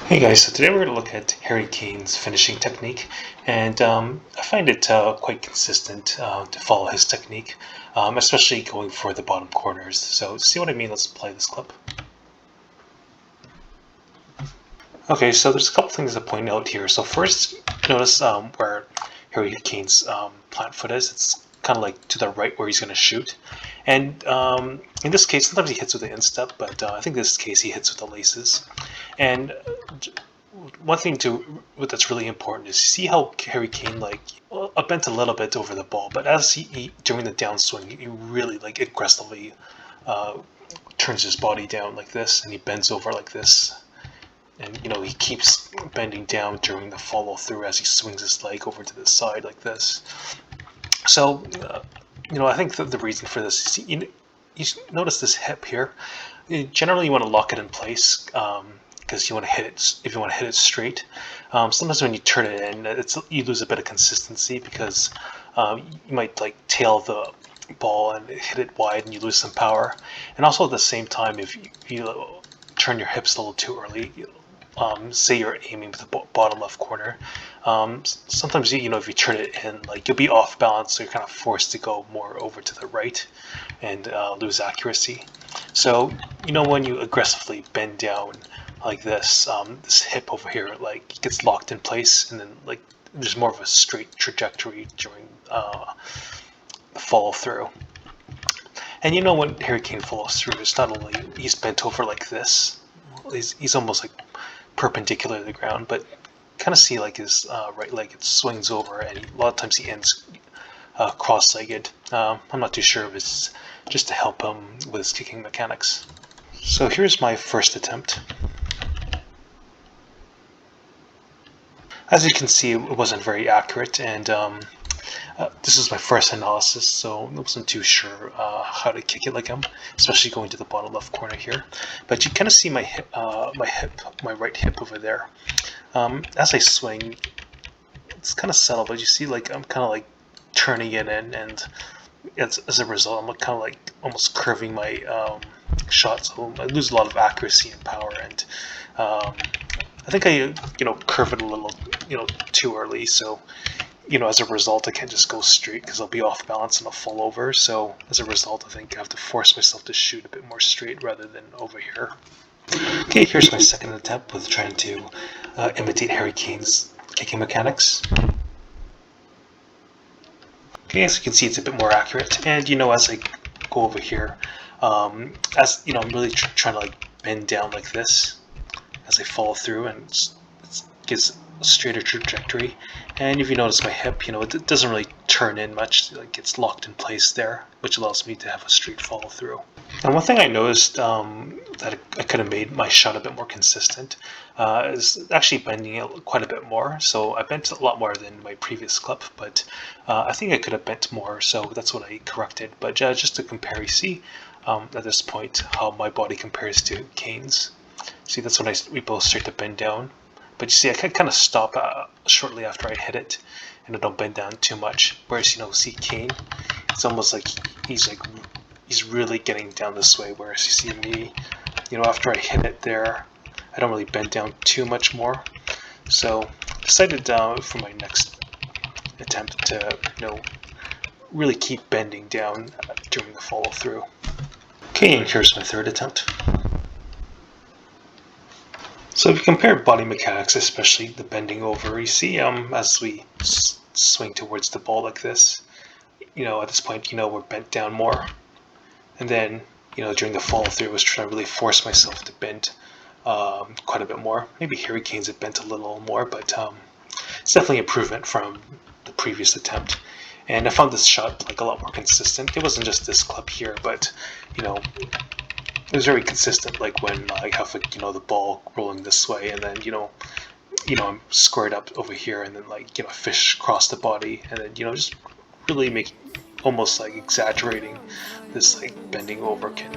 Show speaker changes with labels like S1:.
S1: Hey guys, so today we're going to look at Harry Kane's finishing technique, and I find it quite consistent to follow his technique, especially going for the bottom corners. So, see what I mean? Let's play this clip. Okay, so there's a couple things to point out here. So first, notice where Harry Kane's plant foot is. It's kind of like to the right where he's going to shoot. And in this case, sometimes he hits with the instep, but I think in this case he hits with the laces. And one thing that's really important is see how Harry Kane bent a little bit over the ball, but as he during the downswing, he really like aggressively uh, turns his body down like this, and he bends over like this, and he keeps bending down during the follow through as he swings his leg over to the side like this. So I think that the reason for this is you notice this hip here. Generally, you want to lock it in place. Because you want to hit it. If you want to hit it straight, sometimes when you turn it in, you lose a bit of consistency because you might like tail the ball and hit it wide, and you lose some power. And also at the same time, if you turn your hips a little too early, say you're aiming for the bottom left corner, sometimes if you turn it in, like you'll be off balance, so you're kind of forced to go more over to the right and lose accuracy. So when you aggressively bend down like this, this hip over here like gets locked in place, and then like there's more of a straight trajectory during the follow through. And when Harry Kane follows through, it's not only he's bent over like this, he's almost like perpendicular to the ground, but kind of see like his right leg, it swings over, and a lot of times he ends cross-legged. I'm not too sure if it's just to help him with his kicking mechanics. So here's my first attempt. As you can see, it wasn't very accurate, and this is my first analysis, so I wasn't too sure how to kick it like him, especially going to the bottom left corner here. But you kind of see my right hip over there. As I swing, it's kind of subtle, but you see like I'm kind of like turning it in, and as a result, I'm kind of like almost curving my shot, so I lose a lot of accuracy and power, and I think I curve it a little too early, so as a result I can't just go straight because I'll be off balance and I'll fall over. So as a result, I think I have to force myself to shoot a bit more straight rather than over here. Okay, here's my second attempt with trying to imitate Harry Kane's kicking mechanics. Okay, as you can see, it's a bit more accurate, and as I go over here, I'm really trying to like bend down like this as I follow through, and it gives a straighter trajectory. And if you notice my hip, it doesn't really turn in much, like it's locked in place there, which allows me to have a straight follow through. And one thing I noticed that I could have made my shot a bit more consistent is actually bending it quite a bit more. So I bent a lot more than my previous clip, but I think I could have bent more, so that's what I corrected. But just to compare, you see at this point how my body compares to Kane's. See, that's when we both start to bend down. But you see, I can kind of stop shortly after I hit it, and I don't bend down too much. Whereas, see Kane, it's almost like he's really getting down this way. Whereas you see me, after I hit it there, I don't really bend down too much more. So I decided for my next attempt to, really keep bending down during the follow through. Okay, and here's my third attempt. So if you compare body mechanics, especially the bending over, you see as we swing towards the ball like this, at this point, we're bent down more. And then, during the follow through, I was trying to really force myself to bend quite a bit more. Maybe Harry Kane's had bent a little more, but it's definitely improvement from the previous attempt. And I found this shot like a lot more consistent. It wasn't just this clip here, but it was very consistent. Like when I have the ball rolling this way, and then I'm squared up over here, and then fish across the body, and then just really make almost like exaggerating this like bending over can